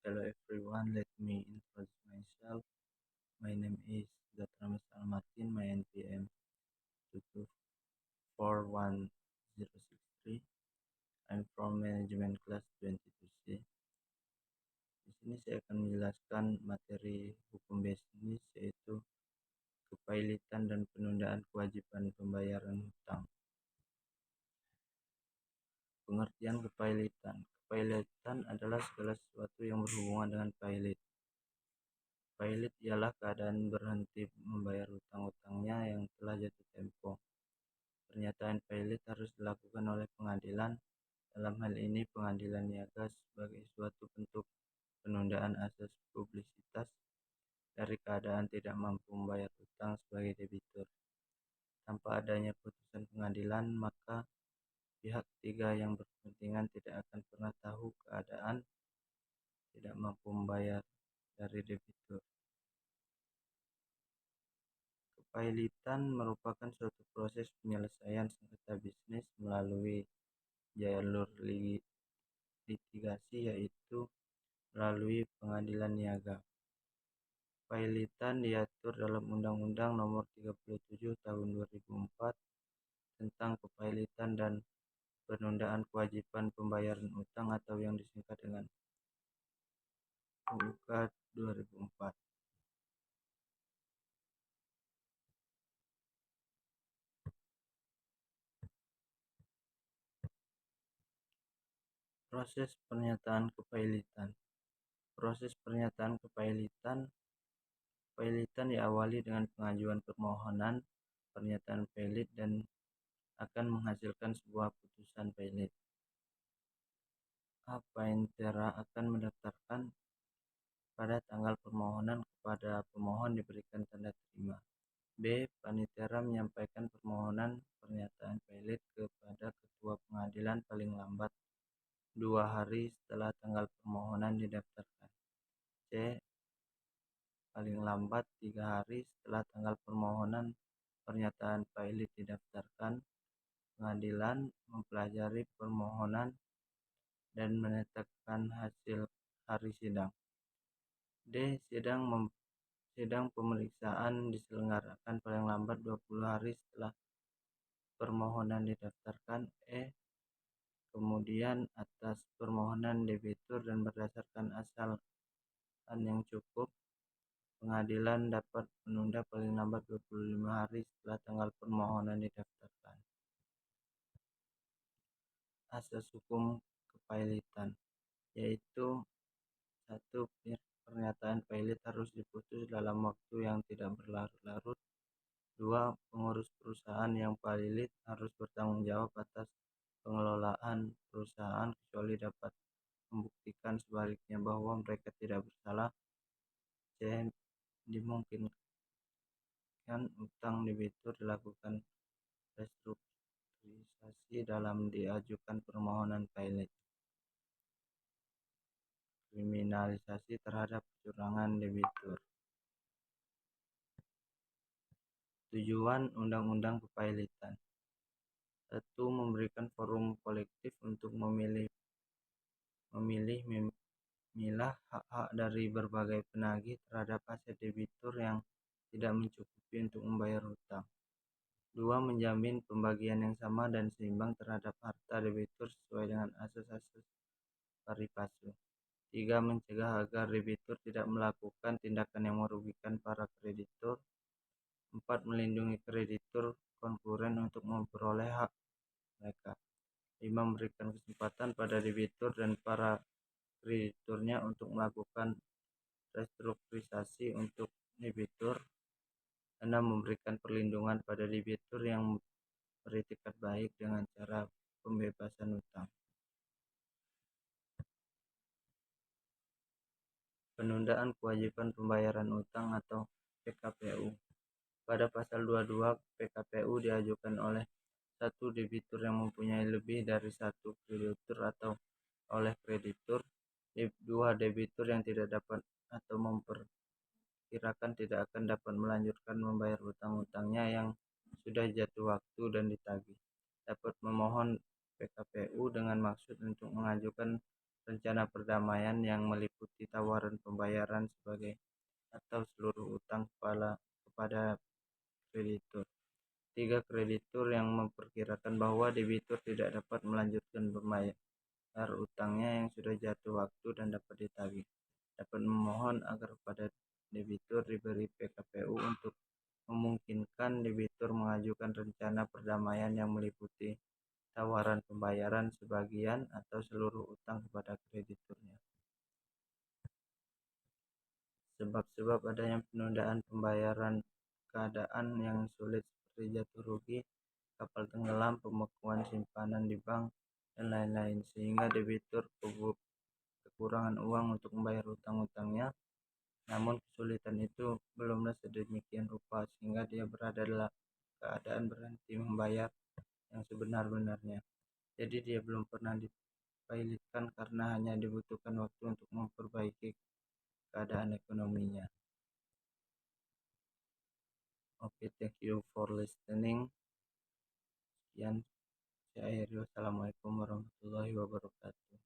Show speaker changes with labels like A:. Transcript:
A: Hello everyone, let me introduce myself. My name is Dr. Ramesh Almatin. My NPM 2241063. I'm from Management Class 22C. Di sini saya akan menjelaskan materi hukum bisnis, yaitu kepailitan dan penundaan kewajiban pembayaran hutang. Pengertian kepailitan. Kepailitan adalah segala sesuatu yang berhubungan dengan pailit. Pailit ialah keadaan berhenti membayar hutang-hutangnya yang telah jatuh tempo. Pernyataan pailit harus dilakukan oleh pengadilan, dalam hal ini pengadilan niaga, sebagai suatu bentuk penundaan asas publisitas dari keadaan tidak mampu membayar hutang sebagai debitur. Tanpa adanya putusan pengadilan, maka pihak ketiga yang berkepentingan tidak akan pernah tahu keadaan tidak mampu membayar dari debitur. Kepailitan merupakan suatu proses penyelesaian sengketa bisnis melalui jalur litigasi, yaitu melalui pengadilan niaga. Kepailitan diatur dalam Undang-Undang Nomor 37 Tahun 2004 tentang kepailitan dan penundaan kewajiban pembayaran utang, atau yang disingkat dengan UUK 2004. Proses pernyataan kepailitan. Proses pernyataan kepailitan diawali dengan pengajuan permohonan pernyataan pailit dan akan menghasilkan sebuah putusan pailit. A. Panitera akan mendaftarkan pada tanggal permohonan kepada pemohon diberikan tanda terima. B. Panitera menyampaikan permohonan pernyataan pailit kepada ketua pengadilan paling lambat 2 hari setelah tanggal permohonan didaftarkan. C. Paling lambat 3 hari setelah tanggal permohonan pernyataan pailit didaftarkan. Pengadilan mempelajari permohonan dan menetapkan hasil hari sidang. D. Sidang pemeriksaan diselenggarakan paling lambat 20 hari setelah permohonan didaftarkan. E. Kemudian atas permohonan debitur dan berdasarkan alasan yang cukup, pengadilan dapat menunda paling lambat 25 hari setelah tanggal permohonan didaftarkan. Asas hukum kepailitan, yaitu 1. Pernyataan pailit harus diputus dalam waktu yang tidak berlarut-larut. 2. Pengurus perusahaan yang pailit harus bertanggung jawab atas pengelolaan perusahaan kecuali dapat membuktikan sebaliknya bahwa mereka tidak bersalah. C. Dimungkinkan utang debitur dilakukan restrukturisasi dalam diajukan permohonan pailit. Kriminalisasi terhadap kecurangan debitur. Tujuan Undang-Undang Kepailitan. 1. Memberikan forum kolektif untuk memilah hak-hak dari berbagai penagih terhadap aset debitur yang tidak mencukupi untuk membayar hutang. 2. Menjamin pembagian yang sama dan seimbang terhadap harta debitur sesuai dengan asas-asas pari passu. 3. Mencegah agar debitur tidak melakukan tindakan yang merugikan para kreditur. 4. Melindungi kreditur konkuren untuk memperoleh hak mereka. 5. Memberikan kesempatan pada debitur dan para krediturnya untuk melakukan restrukturisasi untuk debitur. 6. Memberikan perlindungan pada debitur yang beretikat baik dengan cara pembebasan hutang. Penundaan kewajiban pembayaran utang atau PKPU. Pada pasal 22 PKPU diajukan oleh satu debitur yang mempunyai lebih dari satu kreditur atau oleh kreditur. 2. Debitur yang tidak dapat atau memperkirakan tidak akan dapat melanjutkan membayar hutang-hutangnya yang sudah jatuh waktu dan ditagih, dapat memohon PKPU dengan maksud untuk mengajukan rencana perdamaian yang meliputi tawaran pembayaran sebagai atau seluruh utang kepada kreditur. 3. Kreditur yang memperkirakan bahwa debitur tidak dapat melanjutkan membayar utangnya yang sudah jatuh waktu dan dapat ditagih, dapat memohon agar pada debitur diberi PKPU untuk memungkinkan debitur mengajukan rencana perdamaian yang meliputi tawaran pembayaran sebagian atau seluruh utang kepada krediturnya. Sebab-sebab adanya penundaan pembayaran: keadaan yang sulit seperti jatuh rugi, kapal tenggelam, pembekuan simpanan di bank, dan lain-lain, sehingga debitur kekurangan uang untuk membayar utang-utangnya. Namun kesulitan itu belumlah sedemikian rupa sehingga dia berada dalam keadaan berhenti membayar yang sebenar-benarnya. Jadi dia belum pernah dipilotkan karena hanya dibutuhkan waktu untuk memperbaiki keadaan ekonominya. Oke, thank you for listening. Sekian, saya akhiri. Wassalamualaikum warahmatullahi wabarakatuh.